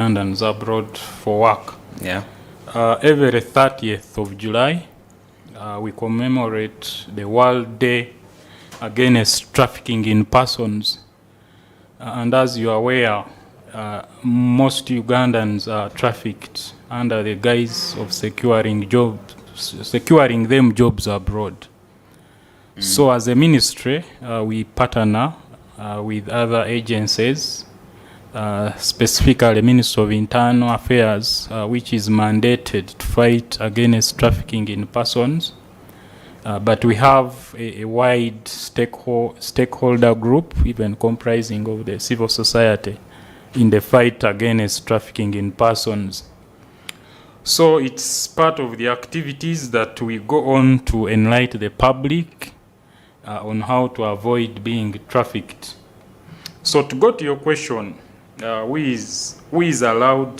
Ugandans abroad for work. Yeah. Every 30th of July, we commemorate the World Day Against Trafficking in Persons. And as you are aware, most Ugandans are trafficked under the guise of securing them jobs abroad. So as a ministry, we partner with other agencies, specifically Ministry of Internal Affairs, which is mandated to fight against trafficking in persons. But we have a wide stakeholder group, even comprising of the civil society, in the fight against trafficking in persons. So it's part of the activities that we go on to enlighten the public on how to avoid being trafficked. So to go to your question, who is allowed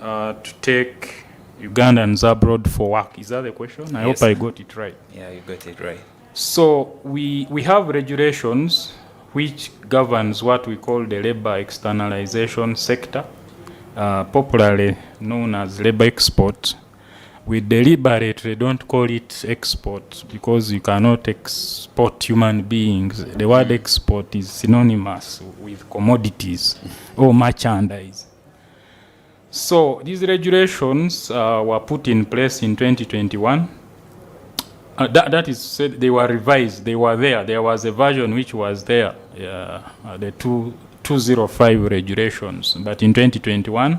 to take Ugandans abroad for work? Is that the question? I hope I got it right. Yeah, you got it right. So we have regulations which governs what we call the labor externalization sector, popularly known as labor export. We deliberately don't call it export because you cannot export human beings. The word export is synonymous with commodities or merchandise. So these regulations were put in place in 2021. That is said, they were revised. They were there. There was a version which was there, the 205 regulations. But in 2021,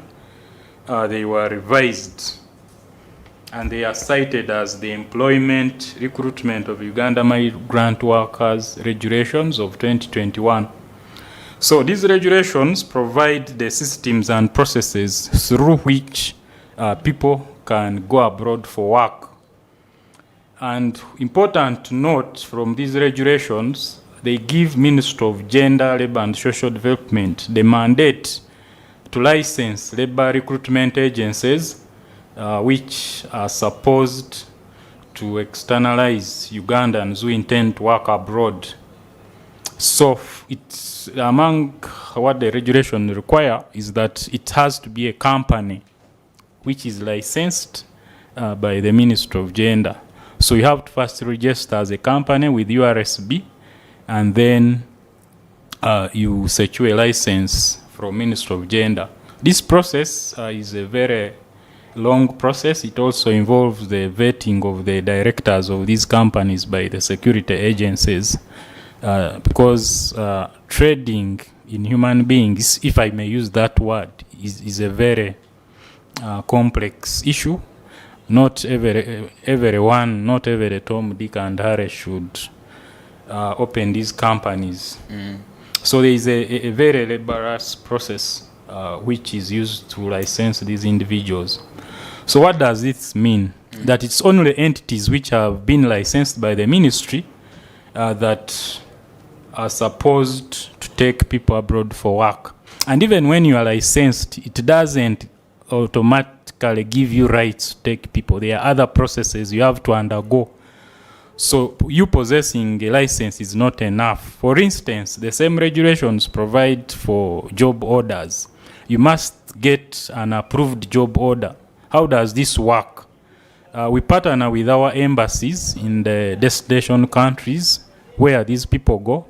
they were revised. And they are cited as the Employment Recruitment of Uganda Migrant Workers Regulations of 2021. So these regulations provide the systems and processes through which people can go abroad for work. And important to note from these regulations, they give Ministry of Gender, Labour and Social Development the mandate to license labor recruitment agencies which are supposed to externalize Ugandans who intend to work abroad. So it's among what the regulation require is that it has to be a company which is licensed by the Ministry of Gender. So you have to first register as a company with URSB, and then you secure a license from Ministry of Gender. This process is a very long process. It also involves the vetting of the directors of these companies by the security agencies, because trading in human beings, if I may use that word, is a very complex issue. Not everyone, not every Tom, Dick and Harry should open these companies. So there is a very laborious process which is used to license these individuals. So what does this mean? That it's only entities which have been licensed by the ministry that are supposed to take people abroad for work. And even when you are licensed, it doesn't automatically give you rights to take people. There are other processes you have to undergo. So you possessing a license is not enough. For instance, the same regulations provide for job orders. You must get an approved job order. How does this work? We partner with our embassies in the destination countries where these people go.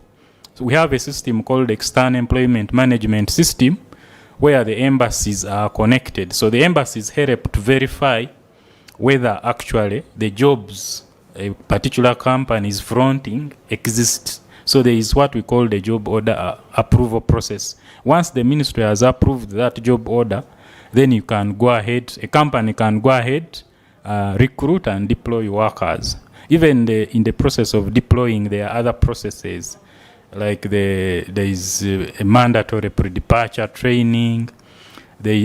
So we have a system called External Employment Management System where the embassies are connected. So the embassies help to verify whether actually the jobs a particular company is fronting exist. So there is what we call the job order approval process. Once the ministry has approved that job order, then you can go ahead, a company can go ahead, recruit and deploy workers. Even in the process of deploying, there are other processes, like there is a mandatory pre-departure training.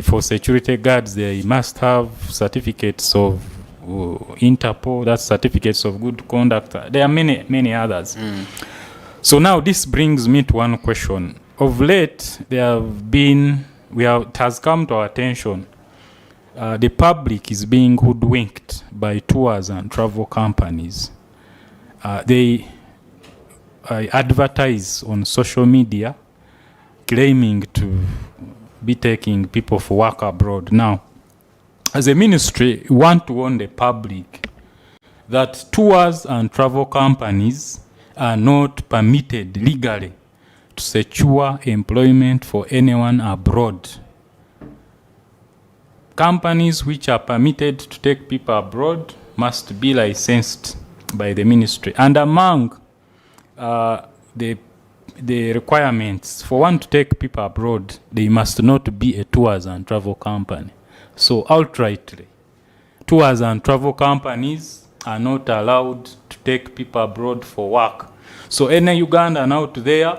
For security guards, they must have certificates of Interpol, that's certificates of good conduct. There are many others. So now this brings me to one question. Of late, it has come to our attention, the public is being hoodwinked by tours and travel companies. They advertise on social media claiming to be taking people for work abroad. Now, as a ministry, we want to warn the public that tours and travel companies are not permitted legally to secure employment for anyone abroad. Companies which are permitted to take people abroad must be licensed by the ministry. And among the requirements for one to take people abroad, they must not be a tours and travel company. So outrightly, tours and travel companies are not allowed to take people abroad for work. So any Ugandan out there,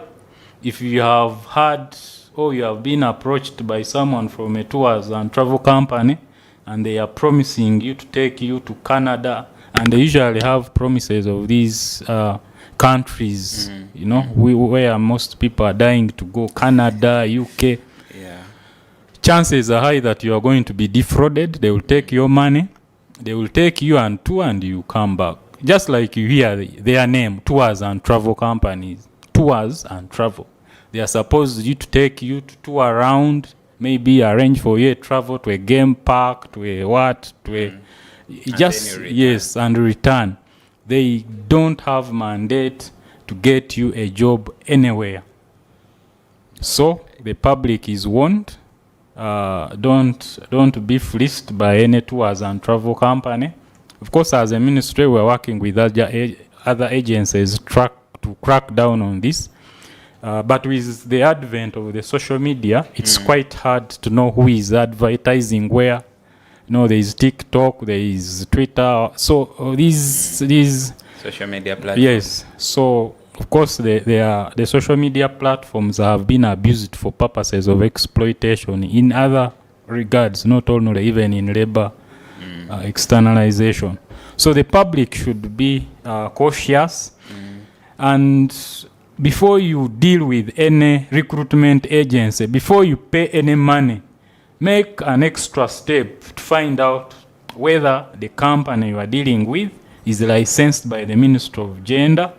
if you have had or you have been approached by someone from a tours and travel company and they are promising you to take you to Canada, and they usually have promises of these countries, you know, where most people are dying to go, Canada, UK. Yeah. Chances are high that you are going to be defrauded. They will take your money. They will take you on tour and you come back. Just like you hear their name, tours and travel companies. Tours and travel. They are supposed to take you to tour around, maybe arrange for you a travel to a game park, to a what, to a... Just, yes, and return. They don't have mandate to get you a job anywhere. So the public is warned. Don't be fleeced by any tours and travel company. Of course, as a ministry, we're working with other agencies to crack down on this. But with the advent of the social media, it's quite hard to know who is advertising where. You know, there is TikTok, there is Twitter. So these social media platforms. Yes. So of course, the social media platforms have been abused for purposes of exploitation in other regards, not only even in labor externalization. So the public should be cautious, and before you deal with any recruitment agency, before you pay any money, make an extra step to find out whether the company you are dealing with is licensed by the Ministry of Gender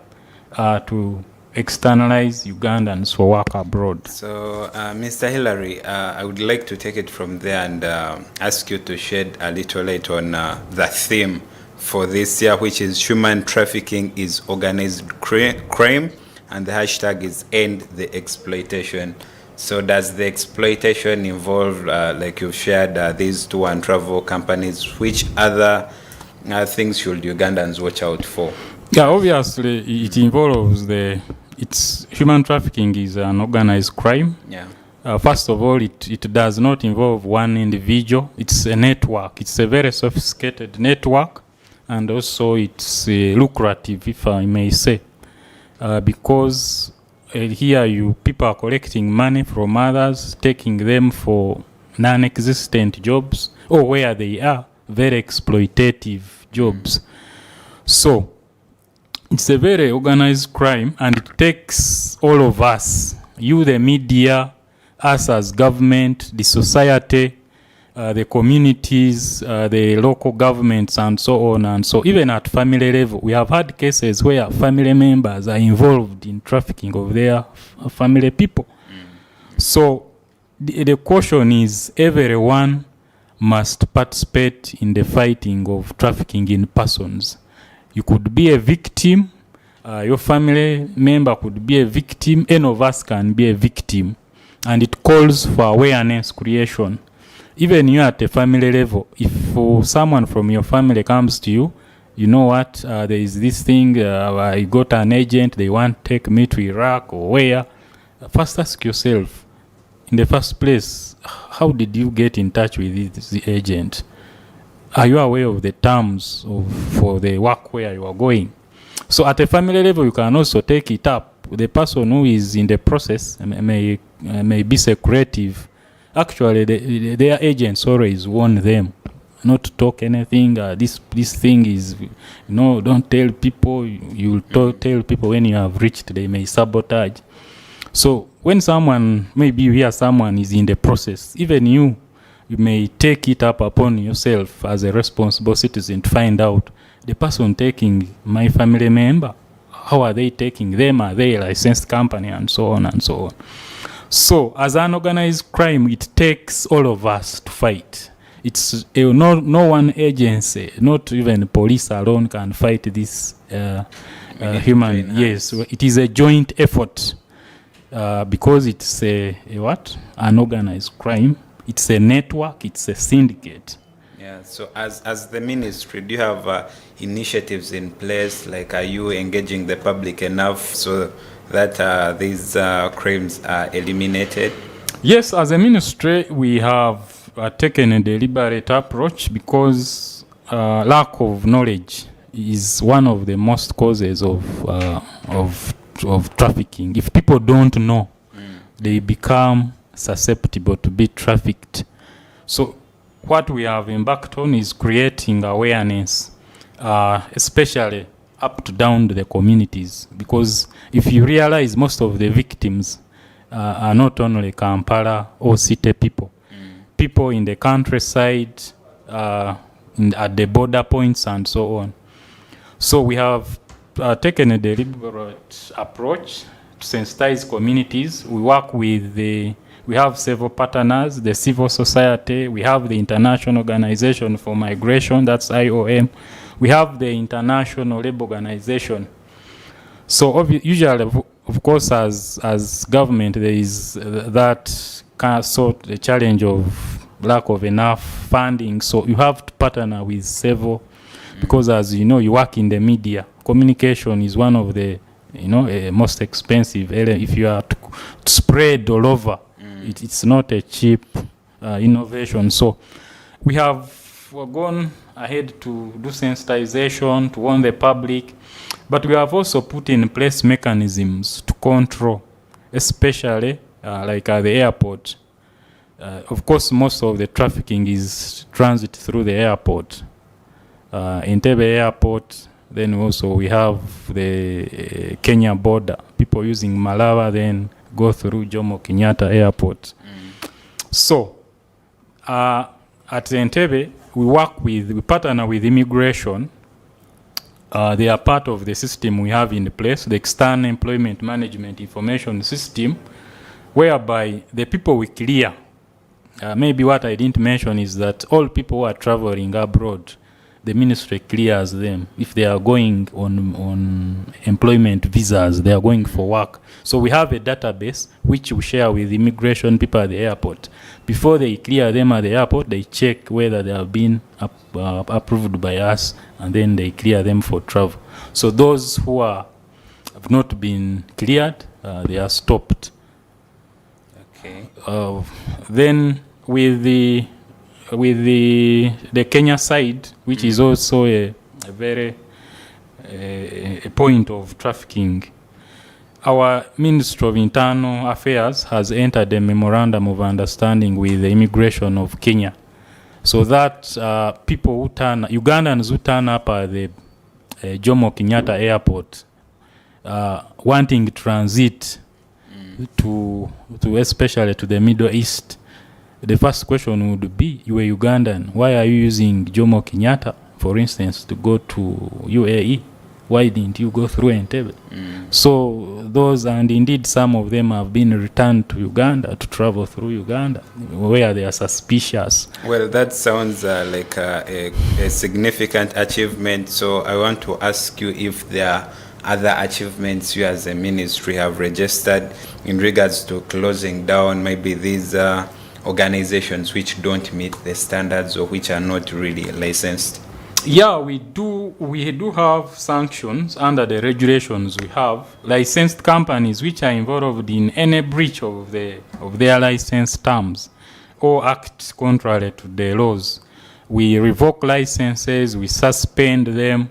to externalize Ugandans for work abroad. So, Mr. Hillary, I would like to take it from there and ask you to shed a little light on the theme for this year, which is human trafficking is organized crime, and the hashtag is end the exploitation. So does the exploitation involve, like you've shared, these tour and travel companies? Which other things should Ugandans watch out for? Yeah, obviously it involves human trafficking is an organized crime. Yeah. First of all, it does not involve one individual. It's a network. It's a very sophisticated network, and also it's lucrative, if I may say, because here people are collecting money from others, taking them for non-existent jobs, or where they are very exploitative jobs. So it's a very organized crime, and it takes all of us, you, the media, us as government, the society, the communities, the local governments, and so on and so. Even at family level, we have had cases where family members are involved in trafficking of their family people. So the caution is everyone must participate in the fighting of trafficking in persons. You could be a victim, your family member could be a victim, any of us can be a victim, and it calls for awareness creation. Even you at a family level, if someone from your family comes to you, you know what, there is this thing, I got an agent, they want to take me to Iraq or where, first ask yourself, in the first place, how did you get in touch with the agent? Are you aware of the terms for the work where you are going? So at a family level, you can also take it up. The person who is in the process may be secretive. Actually, their agents always warn them not to talk anything. This thing is, don't tell people. You will tell people when you have reached, they may sabotage. So when maybe you hear someone is in the process, even you may take it up upon yourself as a responsible citizen to find out the person taking my family member. How are they taking them? Are they a licensed company? And so on and so on. So as an organized crime, it takes all of us to fight. It's no one agency, not even police alone, can fight this human. Yes, it is a joint effort because it's an organized crime. It's a network. It's a syndicate. Yeah. So as the ministry, do you have initiatives in place? Like, are you engaging the public enough so that these crimes are eliminated? Yes, as a ministry, we have taken a deliberate approach because lack of knowledge is one of the most causes of trafficking. If people don't know, they become susceptible to be trafficked. So what we have embarked on is creating awareness, especially up to down to the communities, because if you realize most of the victims are not only Kampala or city people, people in the countryside, at the border points and so on. So we have taken a deliberate approach to sensitize communities. We work with we have several partners, the civil society, we have the International Organization for Migration, that's IOM. We have the International Labour Organization. So usually, of course, as government, there is that kind of sort the challenge of lack of enough funding. So you have to partner with several, because as you know, you work in the media. Communication is one of the most expensive area. If you are to spread all over, it's not a cheap innovation. So we have gone ahead to do sensitization, to warn the public, but we have also put in place mechanisms to control, especially like at the airport. Of course, most of the trafficking is transit through the airport. Entebbe Airport, then also we have the Kenya border. People using Malawa then go through Jomo Kenyatta Airport. So at Entebbe, we partner with immigration. They are part of the system we have in place, the External Employment Management Information System, whereby the people we clear, maybe what I didn't mention is that all people who are traveling abroad, the ministry clears them. If they are going on employment visas, they are going for work. So we have a database which we share with immigration people at the airport. Before they clear them at the airport, they check whether they have been approved by us, and then they clear them for travel. So those who have not been cleared, they are stopped. Okay. Then with the Kenya side, which is also a very a point of trafficking, our Ministry of Internal Affairs has entered a memorandum of understanding with the immigration of Kenya, so that people who Ugandans who turn up at the Jomo Kenyatta Airport, wanting transit to especially to the Middle East, the first question would be, you are Ugandan, why are you using Jomo Kenyatta, for instance, to go to UAE? Why didn't you go through Entebbe? So those, and indeed some of them have been returned to Uganda to travel through Uganda, where they are suspicious. Well, that sounds like a significant achievement. So I want to ask you if there are other achievements you as a ministry have registered in regards to closing down maybe these organizations which don't meet the standards or which are not really licensed. Yeah, we do have sanctions under the regulations. We have licensed companies which are involved in any breach of their license terms or act contrary to the laws. We revoke licenses, we suspend them.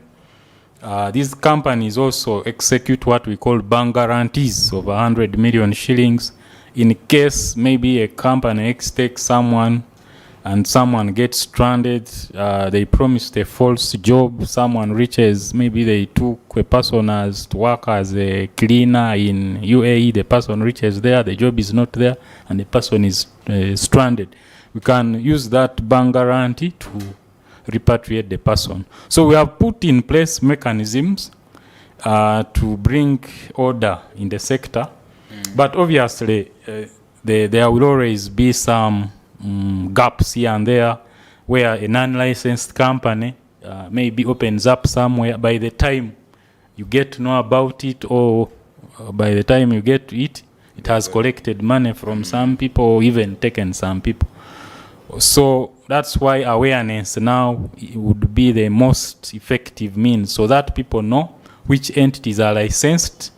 These companies also execute what we call bank guarantees of 100 million shillings. In case maybe a company X takes someone and someone gets stranded, they promised a false job, someone reaches, maybe they took a person as to work as a cleaner in UAE, the person reaches there, the job is not there, and the person is stranded. We can use that bank guarantee to repatriate the person. So we have put in place mechanisms to bring order in the sector. But obviously, there will always be some gaps here and there where a non-licensed company maybe opens up somewhere. By the time you get to know about it, or by the time you get to it, it has collected money from some people or even taken some people. So that's why awareness now would be the most effective means, so that people know which entities are licensed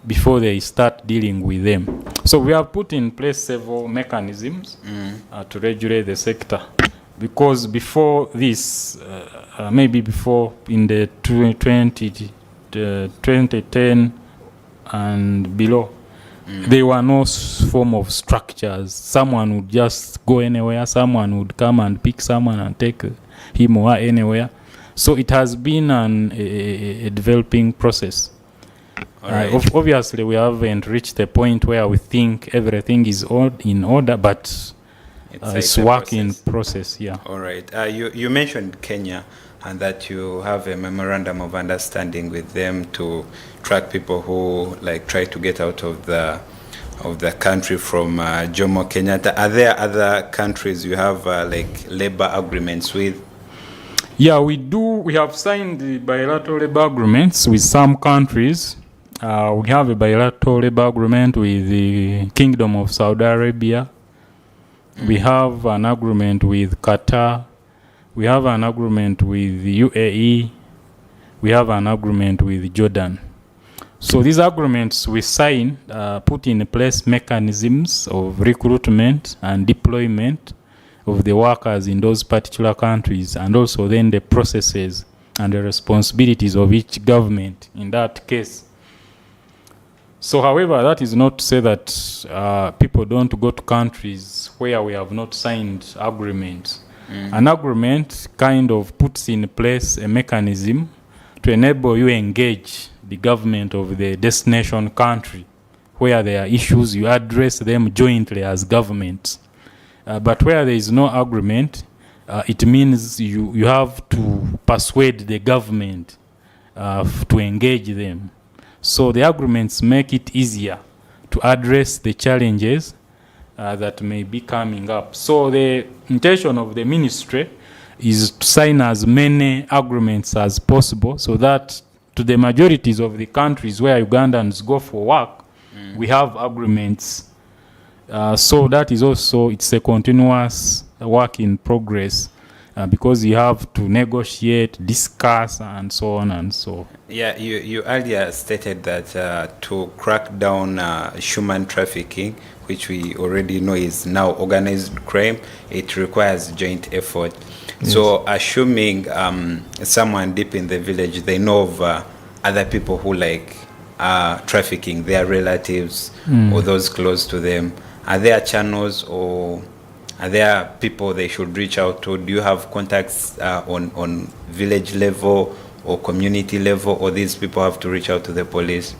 before they start dealing with them. So we have put in place several mechanisms to regulate the sector, because before this, maybe before in the 2010 and below, there were no form of structures. Someone would just go anywhere, someone would come and pick someone and take him or her anywhere. So it has been a developing process. Right. Obviously, we haven't reached the point where we think everything is in order, but it's work in process. Yeah. All right. You mentioned Kenya, and that you have a memorandum of understanding with them to track people who try to get out of the country from Jomo Kenyatta. Are there other countries you have labor agreements with? Yeah, we do. We have signed the bilateral labor agreements with some countries. We have a bilateral labor agreement with the Kingdom of Saudi Arabia. We have an agreement with Qatar. We have an agreement with the UAE. We have an agreement with Jordan. So these agreements we sign put in place mechanisms of recruitment and deployment of the workers in those particular countries, and also then the processes and the responsibilities of each government in that case. So, however, that is not to say that people don't go to countries where we have not signed agreements. An agreement kind of puts in place a mechanism to enable you engage the government of the destination country. Where there are issues, you address them jointly as governments. But where there is no agreement, it means you have to persuade the government to engage them. So the agreements make it easier to address the challenges that may be coming up. So the intention of the ministry is to sign as many agreements as possible, so that to the majorities of the countries where Ugandans go for work, we have agreements. So that is also, it's a continuous work in progress, because you have to negotiate, discuss, and so on and so. Yeah, you earlier stated that to crack down human trafficking, which we already know is now organized crime, it requires joint effort. Yes. So assuming someone deep in the village, they know of other people who are trafficking, their relatives or those close to them, are there channels or are there people they should reach out to? Do you have contacts on village level or community level, or these people have to reach out to the police?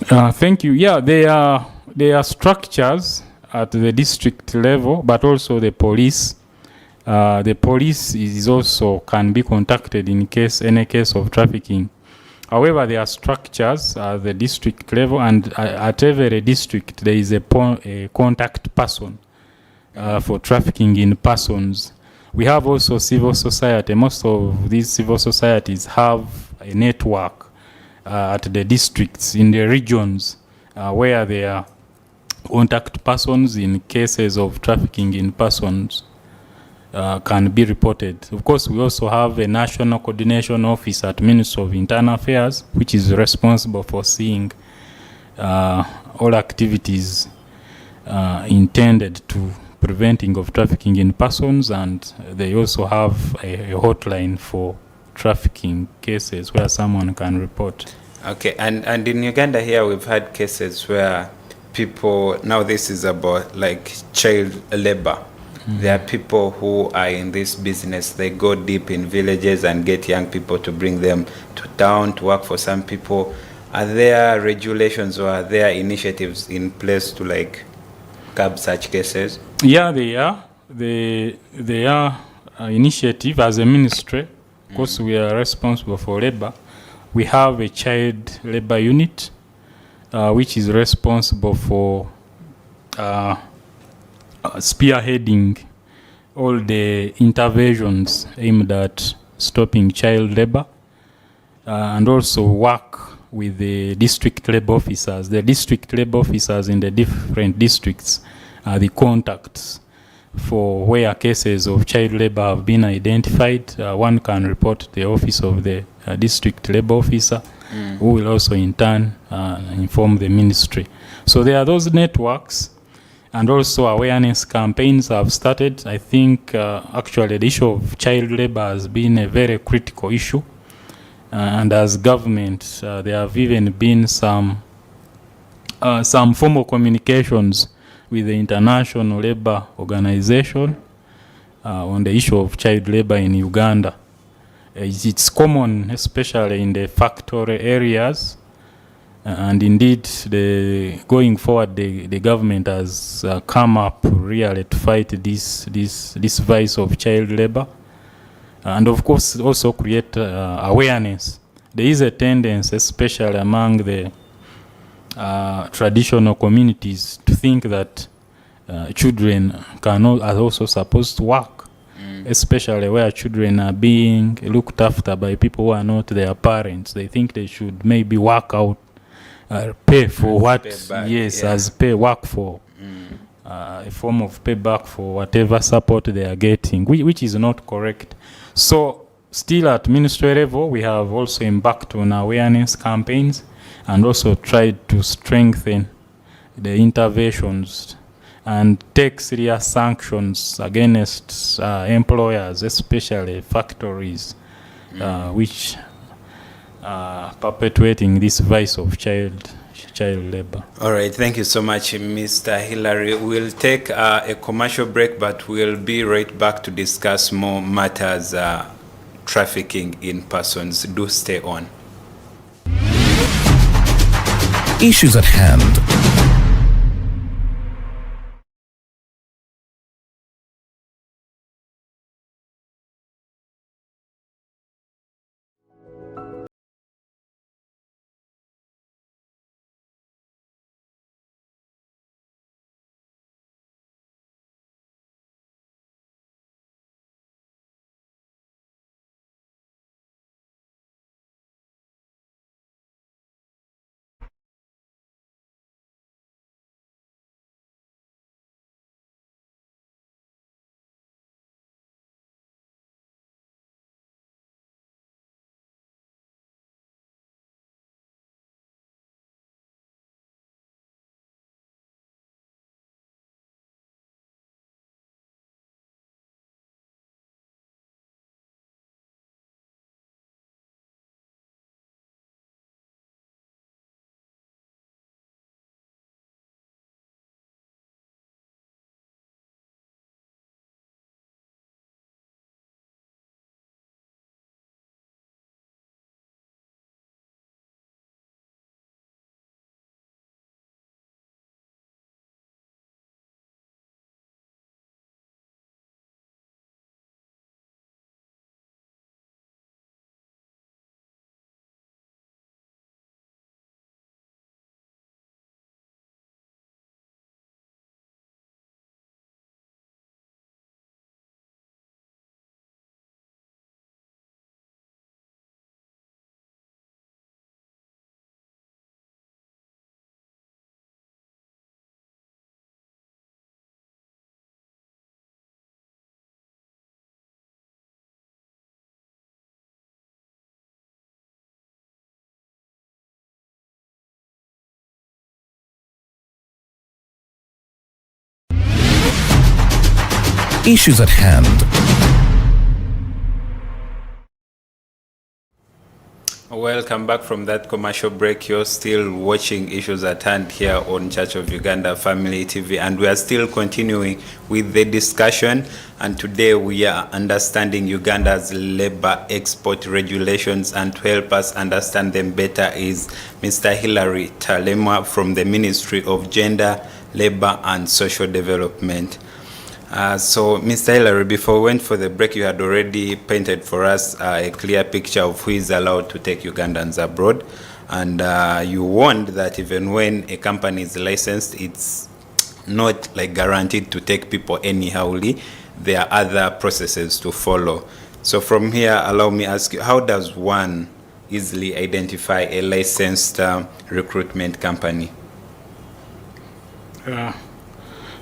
Thank you. Yeah, there are structures at the district level, but also the police. The police is also can be contacted in any case of trafficking. However, there are structures at the district level, and at every district there is a contact person for trafficking in persons. We have also civil society. Most of these civil societies have a network at the districts, in the regions, where there are contact persons in cases of trafficking in persons can be reported. Of course, we also have a national coordination office at Ministry of Internal Affairs, which is responsible for seeing all activities intended to preventing of trafficking in persons, and they also have a hotline for trafficking cases where someone can report. Okay, and in Uganda here we've had cases where people, now this is about child labor. There are people who are in this business, they go deep in villages and get young people to bring them to town to work for some people. Are there regulations or are there initiatives in place to curb such cases? Yeah, they are. They are initiative as a ministry. Of course, we are responsible for labor. We have a child labor unit, which is responsible for spearheading all the interventions aimed at stopping child labor, and also work with the district labor officers. The district labor officers in the different districts are the contacts for where cases of child labor have been identified. One can report to the office of the district labor officer, who will also in turn inform the ministry. So there are those networks, and also awareness campaigns have started. I think actually the issue of child labor has been a very critical issue. And as government, there have even been some formal communications with the International Labour Organization on the issue of child labor in Uganda. It's common, especially in the factory areas, and indeed, going forward, the government has come up really to fight this vice of child labor. And of course, also create awareness. There is a tendency, especially among the traditional communities, to think that children are also supposed to work, especially where children are being looked after by people who are not their parents. They think they should maybe work out, pay for what, as pay, work for. A form of payback for whatever support they are getting, which is not correct. So still at ministry level, we have also embarked on awareness campaigns and also tried to strengthen the interventions and take serious sanctions against employers, especially factories, which are perpetuating this vice of child labor. All right, thank you so much, Mr. Hillary. We'll take a commercial break, but we'll be right back to discuss more matters trafficking in persons. Do stay on. Issues at hand. Issues at hand. Welcome back from that commercial break. You're still watching Issues at Hand here on Church of Uganda Family TV, and we are still continuing with the discussion. And today we are understanding Uganda's labor export regulations, and to help us understand them better is Mr. Hillary Taremwa from the Ministry of Gender, Labor and Social Development. So, Mr. Hillary, before we went for the break, you had already painted for us a clear picture of who is allowed to take Ugandans abroad. And you warned that even when a company is licensed, it's not like guaranteed to take people anyhowly. There are other processes to follow. So from here, allow me ask you, how does one easily identify a licensed recruitment company?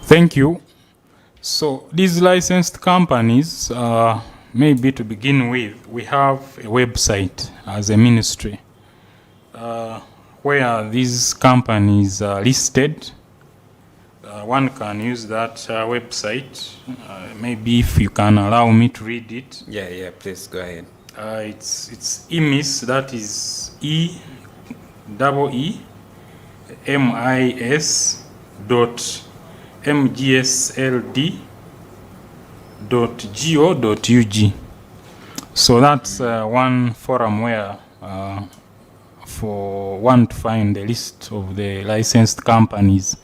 Thank you. So these licensed companies, maybe to begin with, we have a website as a ministry where these companies are listed. One can use that website. Maybe if you can allow me to read it. Yeah, please go ahead. It's EMIS, that is EEMIS.mgsld.go.ug. So that's one forum where for one to find a list of the licensed companies.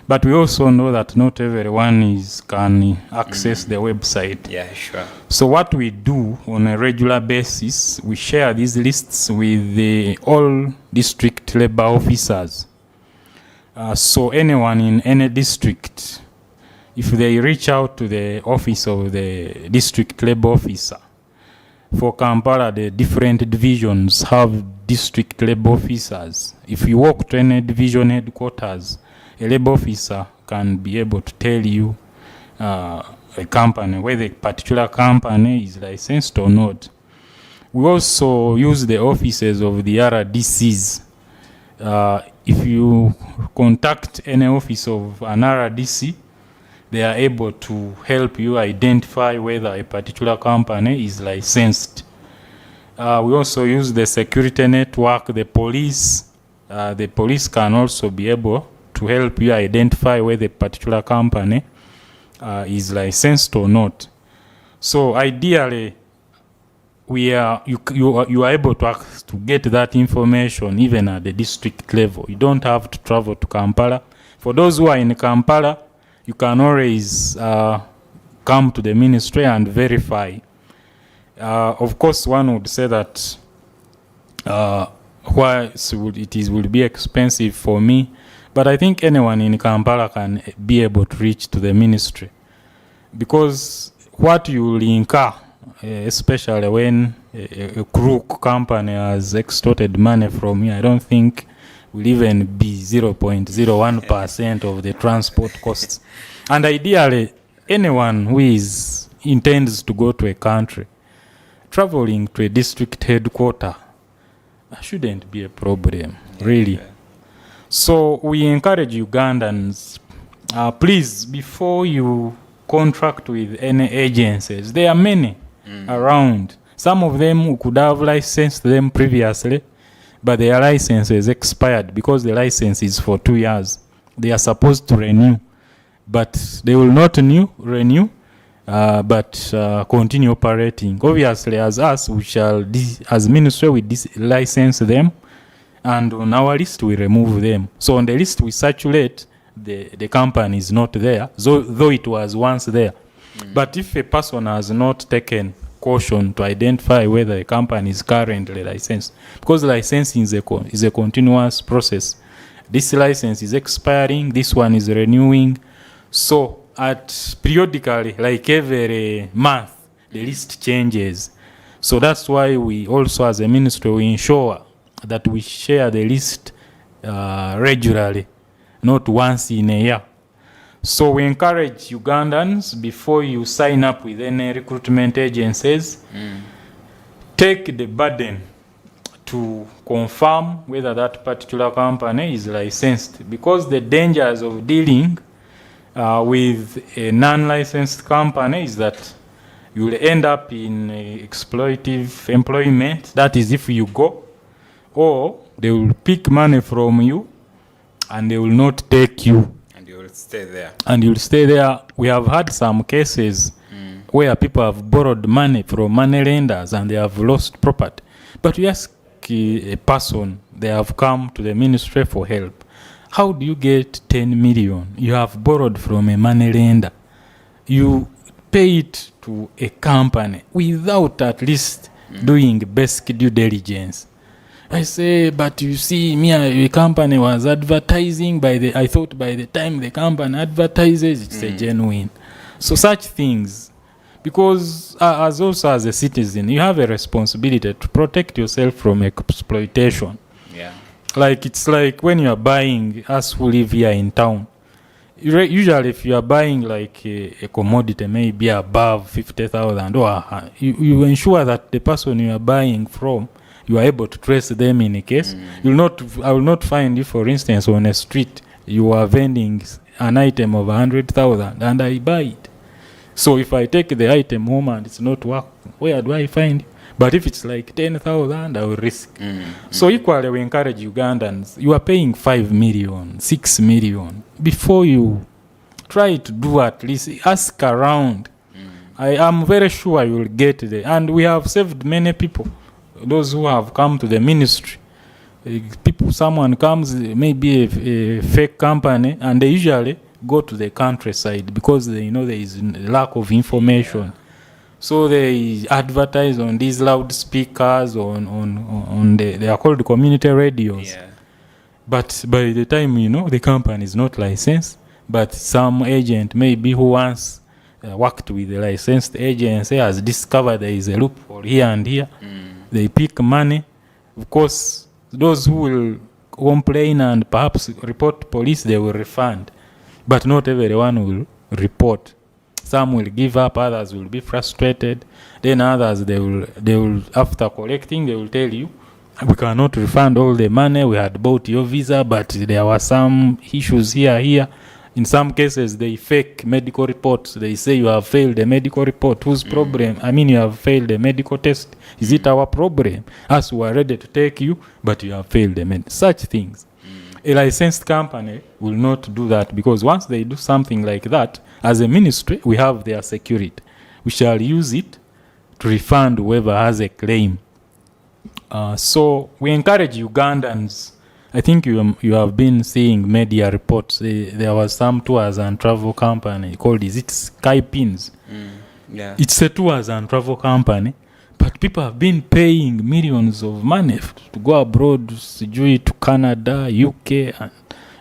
But we also know that not everyone can access the website. Yeah, sure. So what we do on a regular basis, we share these lists with all district labor officers. So anyone in any district, if they reach out to the office of the district labor officer, for Kampala, the different divisions have district labor officers. If you walk to any division headquarters, a labor officer can be able to tell you a company, whether a particular company is licensed or not. We also use the offices of the RDCs. If you contact any office of an RDC, they are able to help you identify whether a particular company is licensed. We also use the security network, the police. The police can also be able to help you identify whether a particular company is licensed or not. So ideally, you are able to get that information even at the district level. You don't have to travel to Kampala. For those who are in Kampala, you can always come to the ministry and verify. Of course, one would say that why it will be expensive for me, but I think anyone in Kampala can be able to reach to the ministry, because what you will incur, especially when a crook company has extorted money from you, I don't think will even be 0.01% of the transport costs. And ideally, anyone who intends to go to a country, traveling to a district headquarters shouldn't be a problem, really. So we encourage Ugandans, please, before you contract with any agencies, there are many around. Some of them who could have licensed them previously, but their license is expired because the license is for 2 years. They are supposed to renew, but they will not renew, but continue operating. Obviously, as us, we shall, as ministry, we license them, and on our list, we remove them. So on the list, we saturate the company is not there, though it was once there. But if a person has not taken caution to identify whether a company is currently licensed, because licensing is a continuous process. This license is expiring, this one is renewing. So periodically, like every month, the list changes. So that's why we also, as a ministry, we ensure that we share the list regularly, not once in a year. So we encourage Ugandans, before you sign up with any recruitment agencies, take the burden to confirm whether that particular company is licensed, because the dangers of dealing with a non-licensed company is that you will end up in exploitative employment. That is, if you go, or they will pick money from you and they will not take you. Stay there. And you'll stay there. We have had some cases where people have borrowed money from money lenders and they have lost property. But we ask a person, they have come to the ministry for help. How do you get 10 million? You have borrowed from a money lender. You pay it to a company without at least doing basic due diligence. I say, but you see, a company was advertising I thought by the time the company advertises, it's a genuine. So such things, because as a citizen, you have a responsibility to protect yourself from exploitation. Yeah. Like it's like when you are buying, us who live here in town, usually if you are buying like a commodity maybe above 50,000, or you ensure that the person you are buying from, you are able to trace them in a case. I will not find you, for instance, on a street, you are vending an item of 100,000 and I buy it. So if I take the item home and it's not working, where do I find you? But if it's like 10,000, I will risk. So equally, we encourage Ugandans, you are paying 5 million, 6 million. Before you try to do, at least ask around. I am very sure you will get there. And we have saved many people. Those who have come to the ministry, someone comes, maybe a fake company, and they usually go to the countryside because they know there is lack of information. So they advertise on these loudspeakers, they are called community radios. Yeah. But by the time the company is not licensed, but some agent maybe who once worked with the licensed agency has discovered there is a loophole here and here. They pick money. Of course, those who will complain and perhaps report to police, they will refund. But not everyone will report. Some will give up, others will be frustrated. Then others, they will after collecting, they will tell you, we cannot refund all the money. We had bought your visa, but there were some issues here. In some cases, they fake medical reports. They say you have failed a medical report. Whose problem? You have failed a medical test. Is it our problem? Us who are ready to take you, but you have failed such things. A licensed company will not do that, because once they do something like that, as a ministry, we have their security. We shall use it to refund whoever has a claim. So we encourage Ugandans. I think you have been seeing media reports. There was some tours and travel company called, is it Skypins? Yeah. It's a tours and travel company, but people have been paying millions of money to go abroad, to Canada, UK, and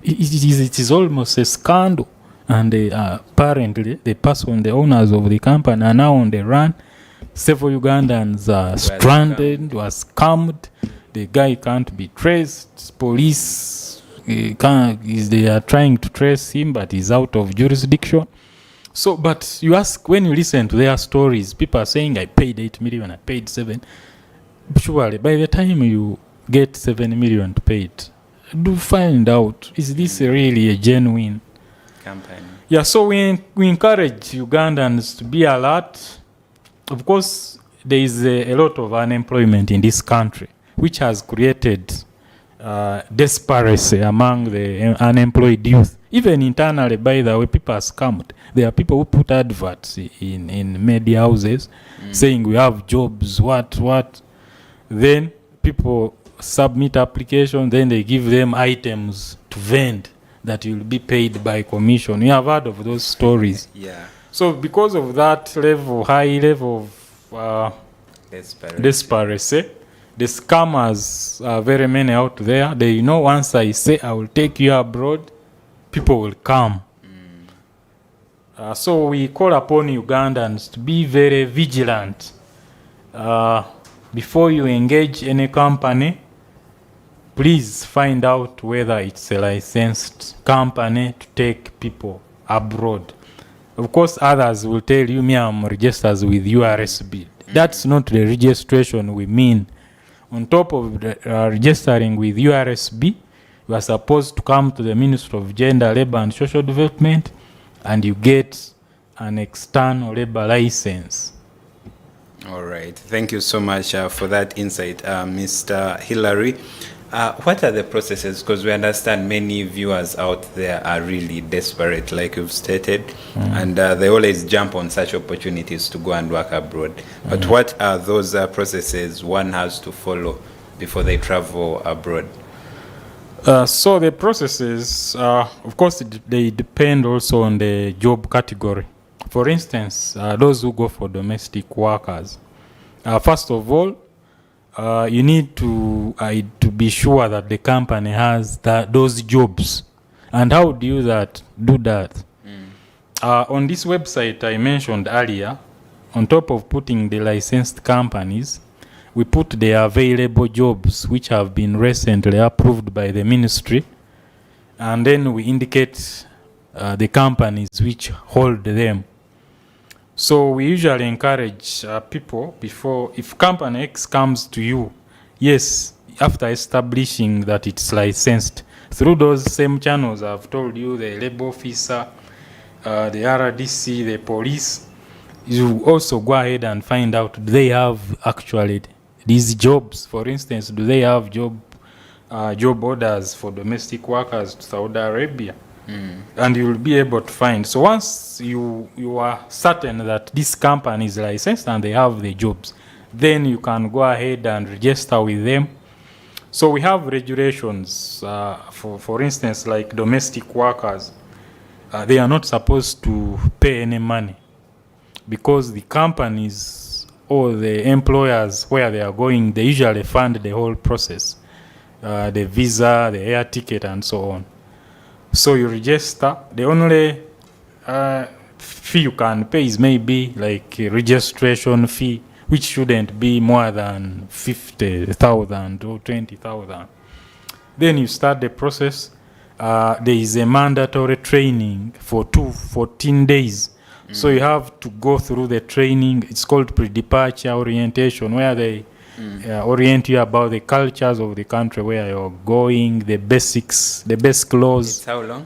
it is almost a scandal. And apparently the owners of the company are now on the run. Several Ugandans are stranded, were scammed. The guy can't be traced. Police, they are trying to trace him, but he's out of jurisdiction. So, but you ask, when you listen to their stories, people are saying, I paid 8 million, I paid 7. Surely, by the time you get 7 million to pay it, do find out, is this really a genuine company? Yeah, so we encourage Ugandans to be alert. Of course, there is a lot of unemployment in this country, which has created despair among the unemployed youth. Even internally, by the way, people are scammed. There are people who put adverts in media houses saying we have jobs, what. Then people submit applications, then they give them items to vend that you'll be paid by commission. You have heard of those stories. Yeah. So because of that high level of despair, the scammers are very many out there. They know once I say I will take you abroad, people will come. So we call upon Ugandans to be very vigilant. Before you engage any company, please find out whether it's a licensed company to take people abroad. Of course, others will tell you, I'm registered with URSB. That's not the registration we mean. On top of registering with URSB, you are supposed to come to the Ministry of Gender, Labor and Social Development, and you get an external labor license. All right. Thank you so much for that insight, Mr. Hillary. What are the processes? Because we understand many viewers out there are really desperate, like you've stated, and they always jump on such opportunities to go and work abroad. But what are those processes one has to follow before they travel abroad? So the processes, of course, they depend also on the job category. For instance, those who go for domestic workers, first of all, you need to be sure that the company has those jobs. And how do you do that? On this website I mentioned earlier, on top of putting the licensed companies, we put the available jobs which have been recently approved by the ministry, and then we indicate the companies which hold them. So we usually encourage people before, if company X comes to you, yes, after establishing that it's licensed, through those same channels I've told you, the labor officer, the RDC, the police, you also go ahead and find out, do they have actually these jobs? For instance, do they have job orders for domestic workers to Saudi Arabia? And you'll be able to find. So once you are certain that this company is licensed and they have the jobs, then you can go ahead and register with them. So we have regulations, for instance, like domestic workers. They are not supposed to pay any money, because the companies or the employers where they are going, they usually fund the whole process, the visa, the air ticket, and so on. So you register. The only fee you can pay is maybe like a registration fee, which shouldn't be more than 50,000 or 20,000. Then you start the process. There is a mandatory training for 14 days. So you have to go through the training. It's called pre-departure orientation, where they orient you about the cultures of the country where you're going, the basics, the basic laws. It's how long?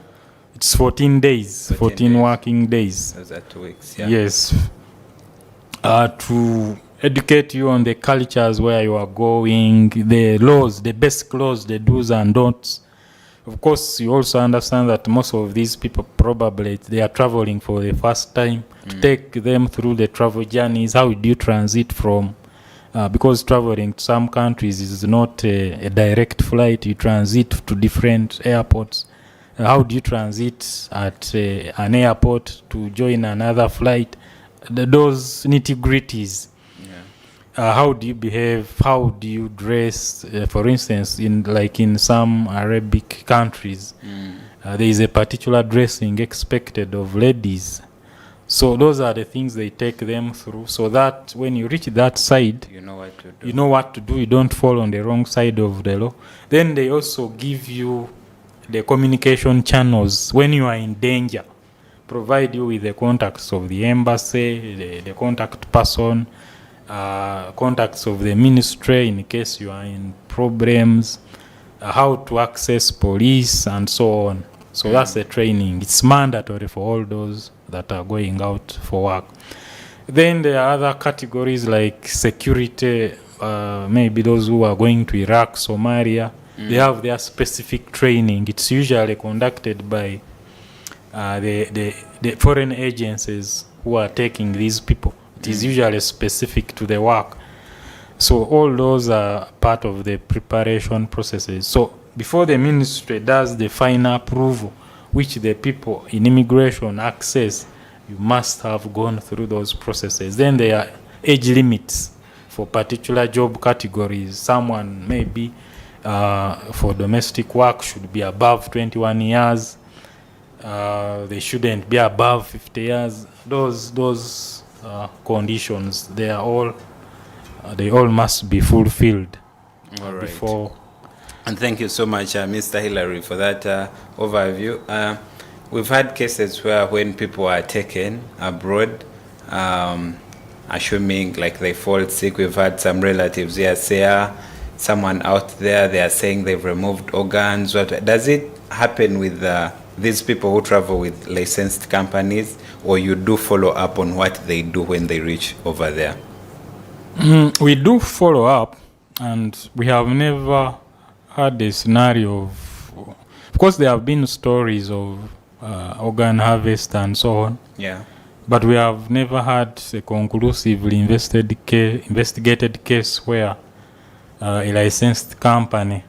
It's 14 days, 14 working days. Those are 2 weeks, yeah. Yes. To educate you on the cultures where you are going, the laws, the basic laws, the do's and don'ts. Of course, you also understand that most of these people probably they are traveling for the first time. To take them through the travel journeys, how do you transit from, because traveling to some countries is not a direct flight, you transit to different airports. How do you transit at an airport to join another flight? Those nitty-gritties. How do you behave? How do you dress? For instance, in some Arabic countries, there is a particular dressing expected of ladies. So those are the things they take them through, so that when you reach that side, You know what to do. you know what to do. You don't fall on the wrong side of the law. Then they also give you the communication channels when you are in danger. Provide you with the contacts of the embassy, the contact person, contacts of the ministry in case you are in problems, how to access police, and so on. So that's the training. It's mandatory for all those that are going out for work. Then there are other categories like security, maybe those who are going to Iraq, Somalia. They have their specific training. It's usually conducted by the foreign agencies who are taking these people. It is usually specific to the work. So all those are part of the preparation processes. So before the ministry does the final approval, which the people in immigration access, you must have gone through those processes. Then there are age limits for particular job categories. Someone maybe for domestic work should be above 21 years. They shouldn't be above 50 years. Those conditions, they all must be fulfilled before. And thank you so much, Mr. Hillary, for that overview. We've had cases where when people are taken abroad, assuming like they fall sick, we've had some relatives here say, someone out there, they are saying they've removed organs. What does it happen with these people who travel with licensed companies, or you do follow up on what they do when they reach over there? We do follow up, and we have never had a scenario of course there have been stories of organ harvest and so on. Yeah. But we have never had a conclusively investigated case where a licensed company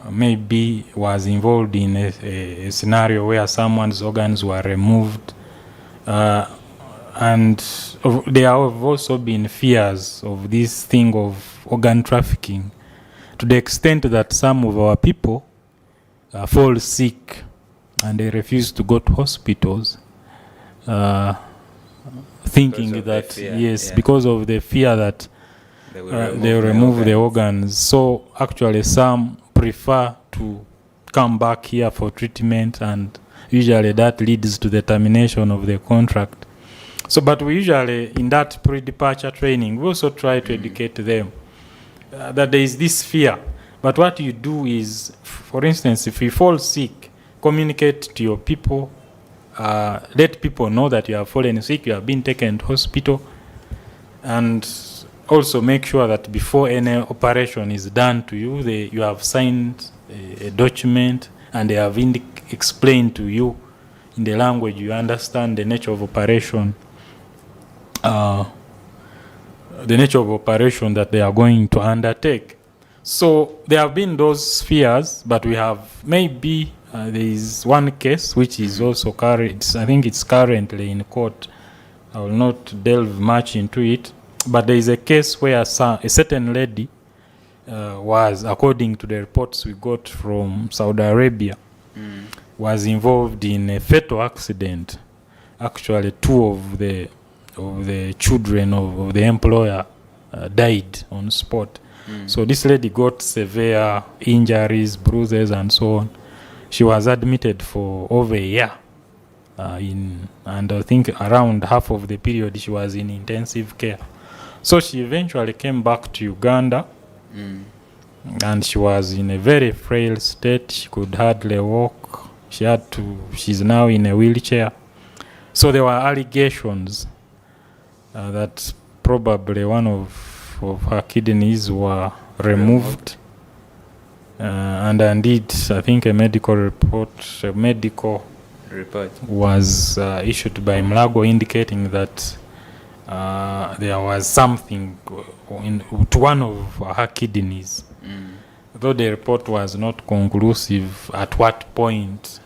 maybe was involved in a scenario where someone's organs were removed. And there have also been fears of this thing of organ trafficking, to the extent that some of our people fall sick and they refuse to go to hospitals, thinking that, yes, because of the fear that they will remove the organs. So actually some prefer to come back here for treatment, and usually that leads to the termination of the contract. So, but we usually, in that pre-departure training, we also try to educate them that there is this fear. But what you do is, for instance, if you fall sick, communicate to your people, let people know that you have fallen sick, you have been taken to hospital, and also make sure that before any operation is done to you, you have signed a document, and they have explained to you in the language you understand the nature of operation, that they are going to undertake. So there have been those fears, but we have maybe there is one case which is also current. I think it's currently in court. I will not delve much into it, but there is a case where a certain lady was, according to the reports we got from Saudi Arabia, was involved in a fatal accident. Actually, two of the children of the employer died on spot. So this lady got severe injuries, bruises, and so on. She was admitted for over a year, and I think around half of the period she was in intensive care. So she eventually came back to Uganda, and she was in a very frail state. She could hardly walk. She's now in a wheelchair. So there were allegations that probably one of her kidneys were removed. And indeed, I think a medical report was issued by Mlago indicating that there was something to one of her kidneys. Though the report was not conclusive at what point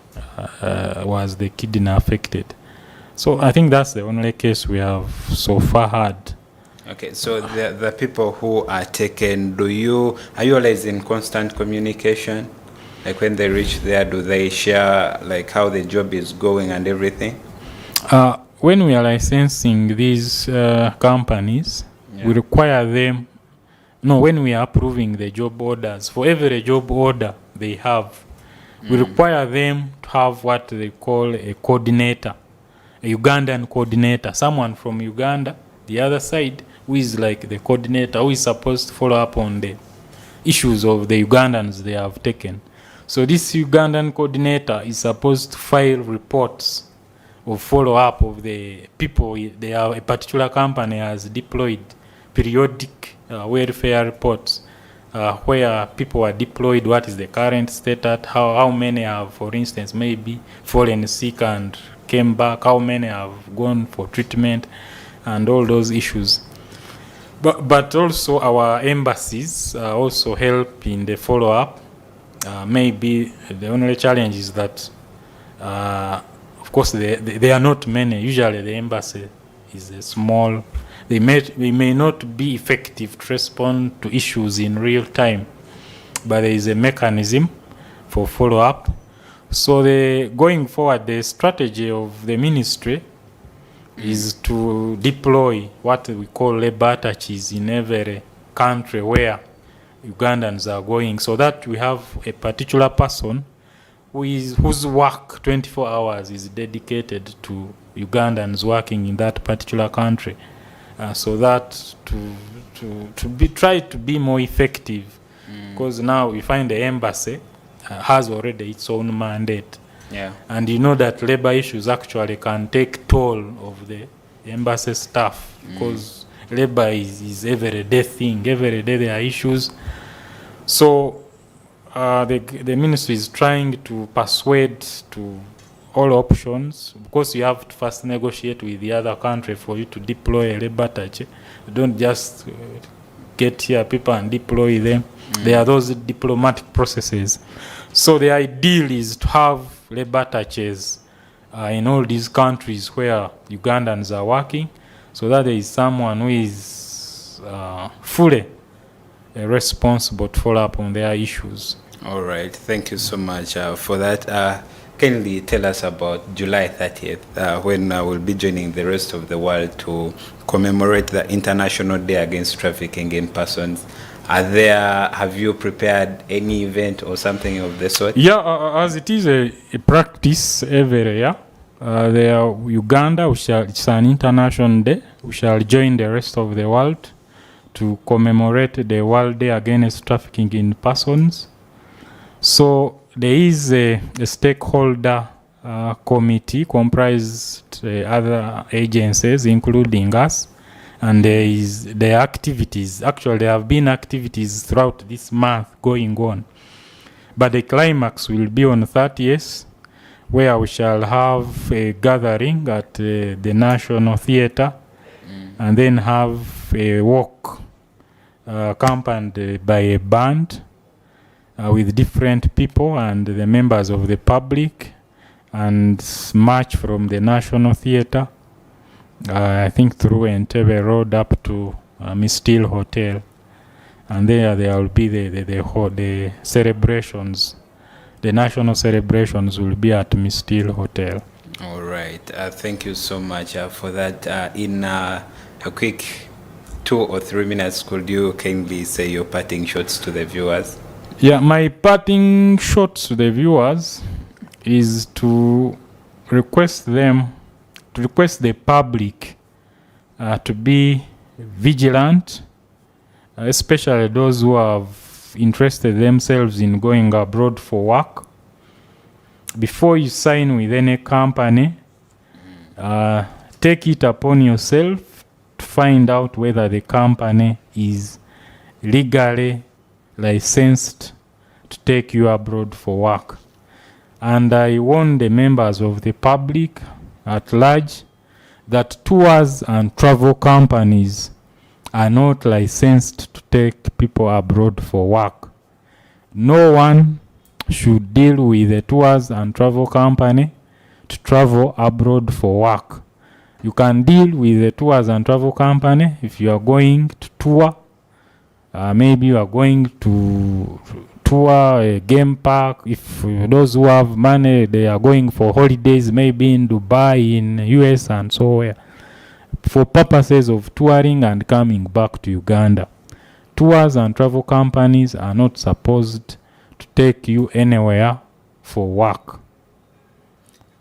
was the kidney affected. So I think that's the only case we have so far had. Okay, so the people who are taken, are you always in constant communication? Like when they reach there, do they share like how the job is going and everything? When we are licensing these companies, we require them. No, when we are approving the job orders, for every job order they have, we require them to have what they call a coordinator, a Ugandan coordinator, someone from Uganda, the other side, who is like the coordinator, who is supposed to follow up on the issues of the Ugandans they have taken. So this Ugandan coordinator is supposed to file reports of follow-up of the people. A particular company has deployed periodic welfare reports where people are deployed, what is the current status, how many have, for instance, maybe fallen sick and came back, how many have gone for treatment, and all those issues. But also our embassies also help in the follow-up. Maybe the only challenge is that, of course, there are not many. Usually the embassy is a small. They may not be effective to respond to issues in real time, but there is a mechanism for follow-up. So going forward, the strategy of the ministry is to deploy what we call labor attaches in every country where Ugandans are going, so that we have a particular person whose work 24 hours is dedicated to Ugandans working in that particular country, so that try to be more effective, because now we find the embassy has already its own mandate. Yeah. And you know that labor issues actually can take toll of the embassy staff, because labor is everyday thing. Every day there are issues. So the ministry is trying to persuade to all options, because you have to first negotiate with the other country for you to deploy a labor attache. You don't just get here people and deploy them. There are those diplomatic processes. So the ideal is to have labor attaches in all these countries where Ugandans are working, so that there is someone who is fully responsible to follow up on their issues. All right, thank you so much for that. Kindly tell us about July 30th, when we'll be joining the rest of the world to commemorate the International Day Against Trafficking in Persons. Have you prepared any event or something of the sort? Yeah, as it is a practice every year, Uganda, it's an international day. We shall join the rest of the world to commemorate the World Day Against Trafficking in Persons. So there is a stakeholder committee comprised other agencies, including us, and there are activities. Actually, there have been activities throughout this month going on, but the climax will be on 30th, where we shall have a gathering at the National Theatre, and then have a walk accompanied by a band with different people and the members of the public, and march from the National Theatre, I think through Entebbe Road up to Mistil Hotel, and there will be the celebrations. The national celebrations will be at Mistil Hotel. All right, thank you so much for that. In a quick 2 or 3 minutes, could you kindly say your parting shots to the viewers? Yeah, my parting shots to the viewers is to request the public to be vigilant, especially those who have interested themselves in going abroad for work. Before you sign with any company, take it upon yourself to find out whether the company is legally licensed to take you abroad for work. And I warn the members of the public at large that tours and travel companies are not licensed to take people abroad for work. No one should deal with a tours and travel company to travel abroad for work. You can deal with a tours and travel company if you are going to tour. Maybe you are going to tour a game park. If those who have money, they are going for holidays, maybe in Dubai, in US and so on, for purposes of touring and coming back to Uganda. Tours and travel companies are not supposed to take you anywhere for work.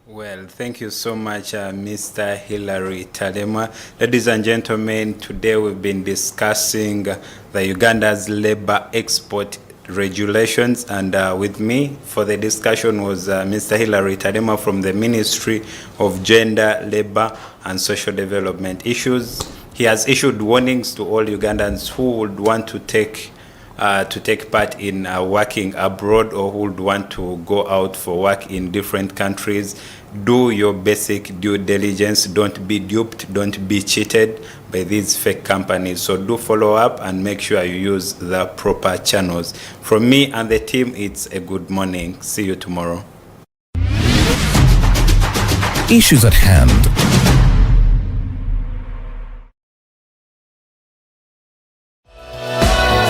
Well, thank you so much, Mr. Hillary Taremwa. Ladies and gentlemen, today we've been discussing the Uganda's labor export regulations, and with me for the discussion was Mr. Hillary Taremwa from the Ministry of Gender, Labor and Social Development Issues. He has issued warnings to all Ugandans who would want to take part in working abroad, or who would want to go out for work in different countries. Do your basic due diligence. Don't be duped. Don't be cheated by these fake companies. So do follow up and make sure you use the proper channels. From me and the team, it's a good morning. See you tomorrow. Issues at hand.